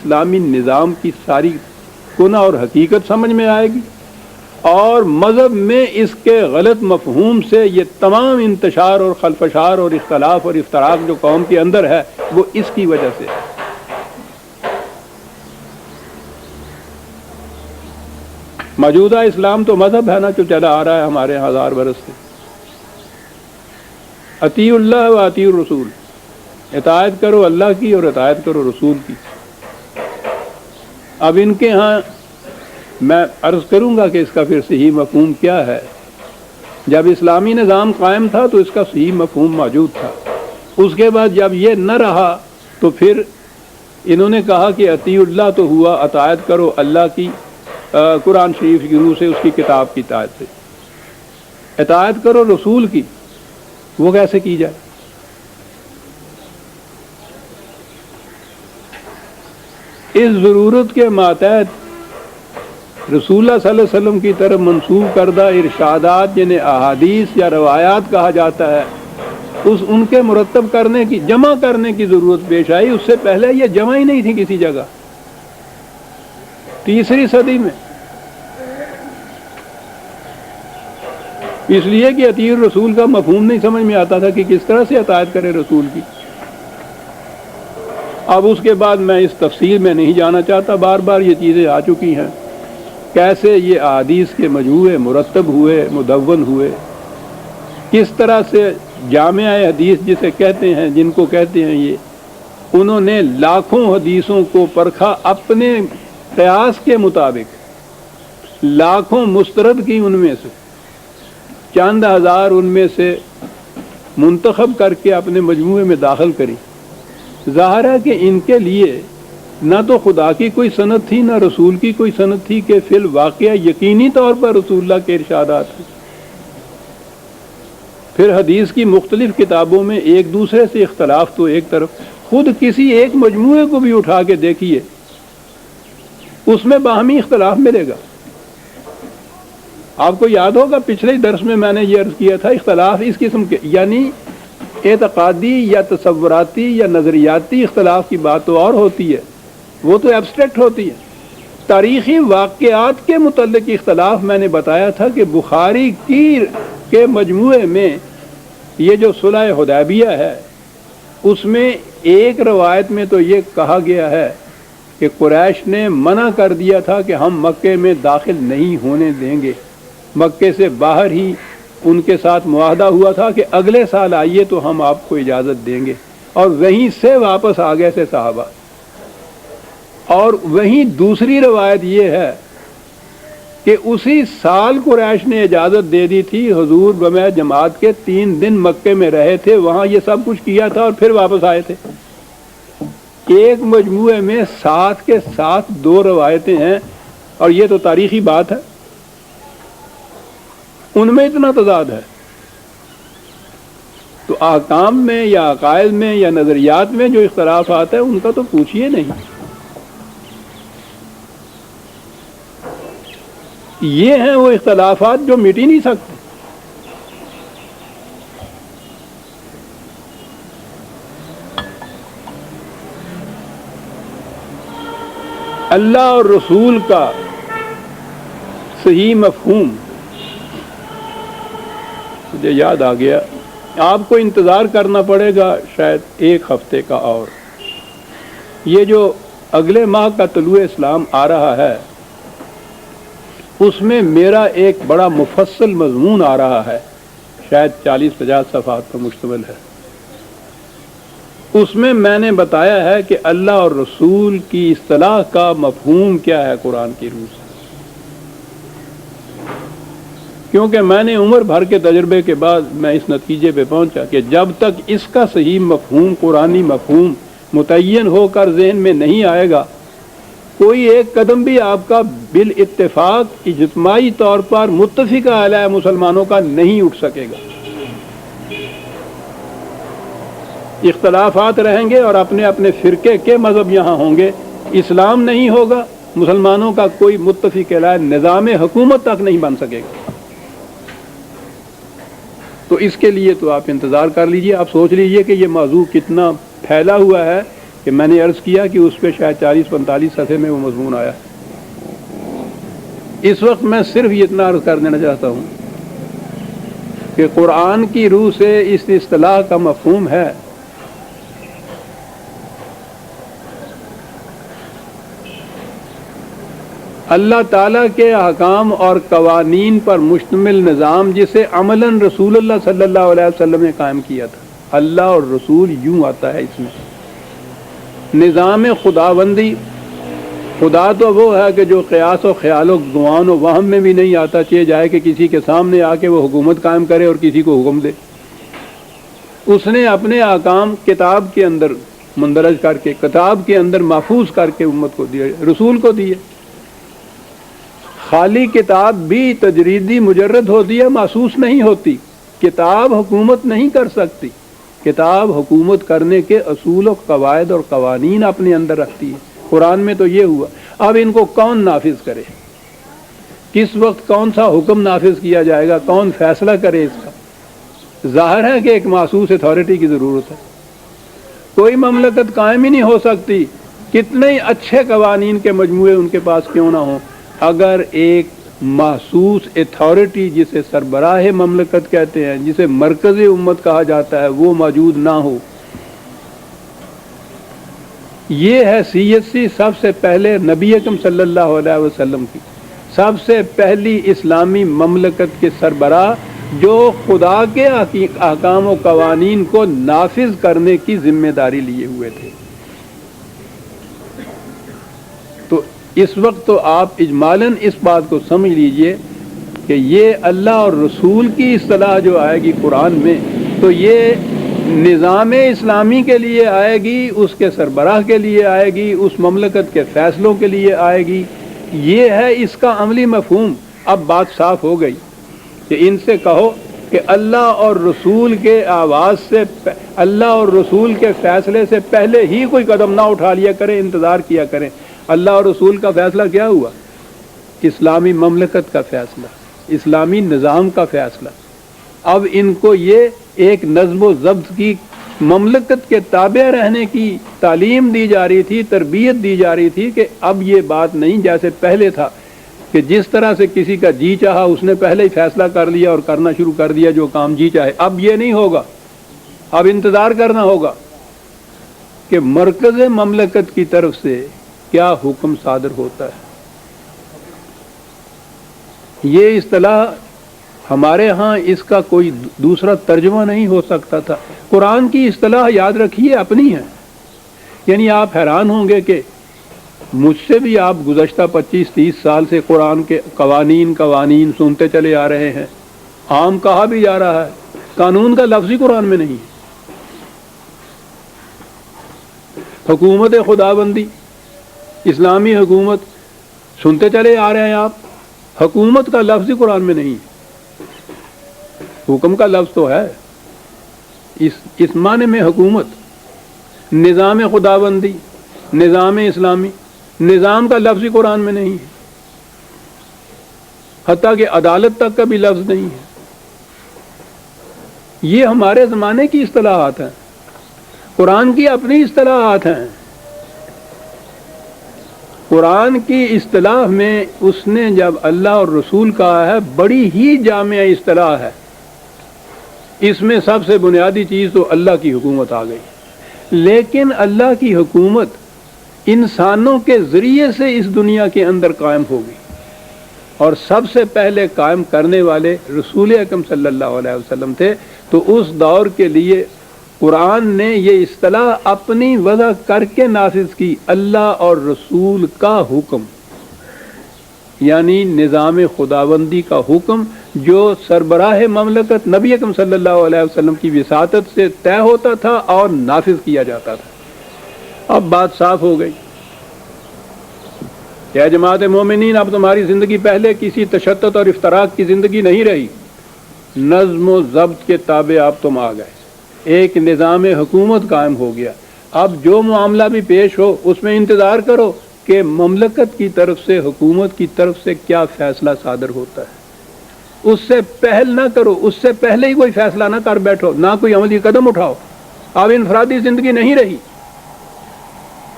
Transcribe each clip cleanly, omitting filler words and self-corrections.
اسلامی نظام کی ساری کنہ اور حقیقت سمجھ میں آئے گی، اور مذہب میں اس کے غلط مفہوم سے یہ تمام انتشار اور خلفشار اور اختلاف اور افتراق جو قوم کے اندر ہے وہ اس کی وجہ سے ہے۔ موجودہ اسلام تو مذہب ہے نا جو چلا آ رہا ہے ہمارے 1000 برس سے، اطیعوا اللہ و اطیعوا الرسول، اطاعت کرو اللہ کی اور اطاعت کرو رسول کی۔ اب ان کے ہاں میں عرض کروں گا کہ اس کا پھر صحیح مفہوم کیا ہے۔ جب اسلامی نظام قائم تھا تو اس کا صحیح مفہوم موجود تھا، اس کے بعد جب یہ نہ رہا تو پھر انہوں نے کہا کہ اطیعوا اللہ تو ہوا اطاعت کرو اللہ کی، قرآن شریف کی روح سے، اس کی کتاب کی اطاعت سے، اطاعت کرو رسول کی، وہ کیسے کی جائے؟ اس ضرورت کے ماتحت رسول اللہ صلی اللہ علیہ وسلم کی طرف منسوب کردہ ارشادات جنہیں احادیث یا روایات کہا جاتا ہے، ان کے مرتب کرنے کی، جمع کرنے کی ضرورت پیش آئی۔ اس سے پہلے یہ جمع ہی نہیں تھی کسی جگہ، 3ری صدی میں، اس لیے کہ اطیع الرسول کا مفہوم نہیں سمجھ میں آتا تھا کہ کس طرح سے اطاعت کرے رسول کی۔ اب اس کے بعد میں اس تفصیل میں نہیں جانا چاہتا، بار بار یہ چیزیں آ چکی ہیں، کیسے یہ احادیث کے مجموعے مرتب ہوئے، مدون ہوئے، کس طرح سے جامع حدیث جسے کہتے ہیں، جن کو کہتے ہیں یہ، انہوں نے لاکھوں حدیثوں کو پرکھا اپنے قیاس کے مطابق، لاکھوں مسترد کی، ان میں سے چند ہزار ان میں سے منتخب کر کے اپنے مجموعے میں داخل کری۔ ظاہر ہے کہ ان کے لیے نہ تو خدا کی کوئی سند تھی، نہ رسول کی کوئی سند تھی کہ فی الواقعہ یقینی طور پر رسول اللہ کے ارشادات ہیں۔ پھر حدیث کی مختلف کتابوں میں ایک دوسرے سے اختلاف تو ایک طرف، خود کسی ایک مجموعے کو بھی اٹھا کے دیکھیے، اس میں باہمی اختلاف ملے گا۔ آپ کو یاد ہوگا پچھلے درس میں نے یہ عرض کیا تھا، اختلاف اس قسم کے، یعنی اعتقادی یا تصوراتی یا نظریاتی اختلاف کی بات تو اور ہوتی ہے، وہ تو ایبسٹریکٹ ہوتی ہے۔ تاریخی واقعات کے متعلق اختلاف میں نے بتایا تھا کہ بخاری کے مجموعے میں یہ جو صلح حدیبیہ ہے، اس میں ایک روایت میں تو یہ کہا گیا ہے کہ قریش نے منع کر دیا تھا کہ ہم مکے میں داخل نہیں ہونے دیں گے، مکے سے باہر ہی ان کے ساتھ معاہدہ ہوا تھا کہ اگلے سال آئیے تو ہم آپ کو اجازت دیں گے، اور وہیں سے واپس آ گئے تھے صحابہ۔ اور وہیں دوسری روایت یہ ہے کہ اسی سال قریش نے اجازت دے دی تھی، حضور بمع جماعت کے 3 دن مکے میں رہے تھے، وہاں یہ سب کچھ کیا تھا اور پھر واپس آئے تھے۔ ایک مجموعے میں ساتھ کے ساتھ 2 روایتیں ہیں، اور یہ تو تاریخی بات ہے، ان میں اتنا تضاد ہے، تو احکام میں یا عقائد میں یا نظریات میں جو اختلافات ہیں ان کا تو پوچھیے نہیں۔ یہ ہیں وہ اختلافات جو مٹ ہی نہیں سکتے۔ اللہ اور رسول کا صحیح مفہوم مجھے یاد آ گیا، آپ کو انتظار کرنا پڑے گا شاید 1 ہفتے کا، اور یہ جو اگلے ماہ کا طلوع اسلام آ رہا ہے اس میں میرا ایک بڑا مفصل مضمون آ رہا ہے، شاید 40-50 صفحات پر مشتمل ہے۔ اس میں نے بتایا ہے کہ اللہ اور رسول کی اصطلاح کا مفہوم کیا ہے قرآن کی روح سے، کیونکہ میں نے عمر بھر کے تجربے کے بعد میں اس نتیجے پہ پہنچا کہ جب تک اس کا صحیح مفہوم، قرآنی مفہوم متعین ہو کر ذہن میں نہیں آئے گا، کوئی ایک قدم بھی آپ کا بالاتفاق اجتماعی طور پر متفقہ علیہ مسلمانوں کا نہیں اٹھ سکے گا۔ اختلافات رہیں گے اور اپنے اپنے فرقے کے مذہب یہاں ہوں گے، اسلام نہیں ہوگا، مسلمانوں کا کوئی متفق علیہ نظام حکومت تک نہیں بن سکے گا۔ تو اس کے لیے تو آپ انتظار کر لیجئے، آپ سوچ لیجئے کہ یہ موضوع کتنا پھیلا ہوا ہے کہ میں نے عرض کیا کہ اس پہ شاید 40-45 صفحے میں وہ مضمون آیا ہے۔ اس وقت میں صرف یہ اتنا عرض کر دینا چاہتا ہوں کہ قرآن کی روح سے اس اصطلاح کا مفہوم ہے اللہ تعالیٰ کے احکام اور قوانین پر مشتمل نظام، جسے عملاً رسول اللہ صلی اللہ علیہ وسلم نے قائم کیا تھا۔ اللہ اور رسول یوں آتا ہے اس میں نظام خداوندی۔ خدا تو وہ ہے کہ جو قیاس و خیال و گمان و وہم میں بھی نہیں آتا، چاہے جائے کہ کسی کے سامنے آ کے وہ حکومت قائم کرے اور کسی کو حکم دے۔ اس نے اپنے احکام کتاب کے اندر مندرج کر کے، کتاب کے اندر محفوظ کر کے امت کو دیے، رسول کو دیے۔ خالی کتاب بھی تجریدی مجرد ہوتی ہے، محسوس نہیں ہوتی۔ کتاب حکومت نہیں کر سکتی، کتاب حکومت کرنے کے اصول و قواعد اور قوانین اپنے اندر رکھتی ہے۔ قرآن میں تو یہ ہوا، اب ان کو کون نافذ کرے، کس وقت کون سا حکم نافذ کیا جائے گا، کون فیصلہ کرے اس کا؟ ظاہر ہے کہ ایک محسوس اتھارٹی کی ضرورت ہے۔ کوئی مملکت قائم ہی نہیں ہو سکتی، کتنے ہی اچھے قوانین کے مجموعے ان کے پاس کیوں نہ ہوں، اگر ایک محسوس اتھارٹی جسے سربراہ مملکت کہتے ہیں، جسے مرکز امت کہا جاتا ہے، وہ موجود نہ ہو۔ یہ حیثیت سی سب سے پہلے نبی اکرم صلی اللہ علیہ وسلم کی، سب سے پہلی اسلامی مملکت کے سربراہ جو خدا کے احکام و قوانین کو نافذ کرنے کی ذمہ داری لیے ہوئے تھے۔ تو اس وقت تو آپ اجمالاً اس بات کو سمجھ لیجئے کہ یہ اللہ اور رسول کی اصطلاح جو آئے گی قرآن میں، تو یہ نظام اسلامی کے لیے آئے گی، اس کے سربراہ کے لیے آئے گی، اس مملکت کے فیصلوں کے لیے آئے گی۔ یہ ہے اس کا عملی مفہوم۔ اب بات صاف ہو گئی کہ ان سے کہو کہ اللہ اور رسول کے آواز سے، اللہ اور رسول کے فیصلے سے پہلے ہی کوئی قدم نہ اٹھا لیا کریں، انتظار کیا کریں۔ اللہ اور رسول کا فیصلہ کیا ہوا؟ اسلامی مملکت کا فیصلہ، اسلامی نظام کا فیصلہ۔ اب ان کو یہ ایک نظم و ضبط کی، مملکت کے تابع رہنے کی تعلیم دی جا رہی تھی، تربیت دی جا رہی تھی کہ اب یہ بات نہیں جیسے پہلے تھا کہ جس طرح سے کسی کا جی چاہا اس نے پہلے ہی فیصلہ کر لیا اور کرنا شروع کر دیا جو کام جی چاہے۔ اب یہ نہیں ہوگا، اب انتظار کرنا ہوگا کہ مرکز مملکت کی طرف سے کیا حکم صادر ہوتا ہے۔ یہ اصطلاح ہمارے ہاں اس کا کوئی دوسرا ترجمہ نہیں ہو سکتا تھا۔ قرآن کی اصطلاح یاد رکھیے اپنی ہے، یعنی آپ حیران ہوں گے کہ مجھ سے بھی آپ گزشتہ 25-30 سال سے قرآن کے قوانین سنتے چلے آ رہے ہیں۔ عام کہا بھی جا رہا ہے، قانون کا لفظ ہی قرآن میں نہیں ہے۔ حکومت خداوندی، اسلامی حکومت سنتے چلے آ رہے ہیں آپ، حکومت کا لفظ ہی قرآن میں نہیں ہے۔ حکم کا لفظ تو ہے، اس معنی میں حکومت، نظام خداوندی، نظام اسلامی، نظام کا لفظ ہی قرآن میں نہیں ہے، حتیٰ کہ عدالت تک کا بھی لفظ نہیں ہے۔ یہ ہمارے زمانے کی اصطلاحات ہیں، قرآن کی اپنی اصطلاحات ہیں۔ قرآن کی اصطلاح میں اس نے جب اللہ اور رسول کہا ہے، بڑی ہی جامع اصطلاح ہے۔ اس میں سب سے بنیادی چیز تو اللہ کی حکومت آ گئی، لیکن اللہ کی حکومت انسانوں کے ذریعے سے اس دنیا کے اندر قائم ہوگی، اور سب سے پہلے قائم کرنے والے رسول اکرم صلی اللہ علیہ وسلم تھے۔ تو اس دور کے لیے قرآن نے یہ اصطلاح اپنی وضع کر کے نافذ کی، اللہ اور رسول کا حکم، یعنی نظام خداوندی کا حکم جو سربراہ مملکت نبی اکرم صلی اللہ علیہ وسلم کی وساطت سے طے ہوتا تھا اور نافذ کیا جاتا تھا۔ اب بات صاف ہو گئی کہ جماعت مومنین، اب تمہاری زندگی پہلے کسی تشدد اور افتراق کی زندگی نہیں رہی، نظم و ضبط کے تابع اب تم آ گئے، ایک نظام حکومت قائم ہو گیا۔ اب جو معاملہ بھی پیش ہو اس میں انتظار کرو کہ مملکت کی طرف سے، حکومت کی طرف سے کیا فیصلہ صادر ہوتا ہے۔ اس سے پہل نہ کرو، اس سے پہلے ہی کوئی فیصلہ نہ کر بیٹھو، نہ کوئی عملی قدم اٹھاؤ۔ اب انفرادی زندگی نہیں رہی،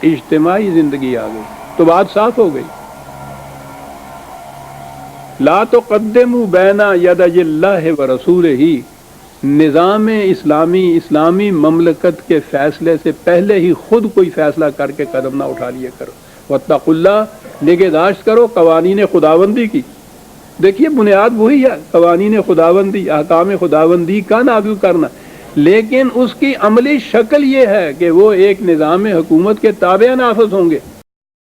اجتماعی زندگی آ گئی تو بات صاف ہو گئی. لا تقدموا بین یدی اللہ و رسولہ، نظام اسلامی مملکت کے فیصلے سے پہلے ہی خود کوئی فیصلہ کر کے قدم نہ اٹھا لیے کرو. واتقوا اللہ، نگہداشت کرو قوانین خداوندی کی. دیکھیے بنیاد وہی ہے، قوانین خداوندی، احکام خداوندی کا نافذ کرنا، لیکن اس کی عملی شکل یہ ہے کہ وہ ایک نظام حکومت کے تابع نافذ ہوں گے.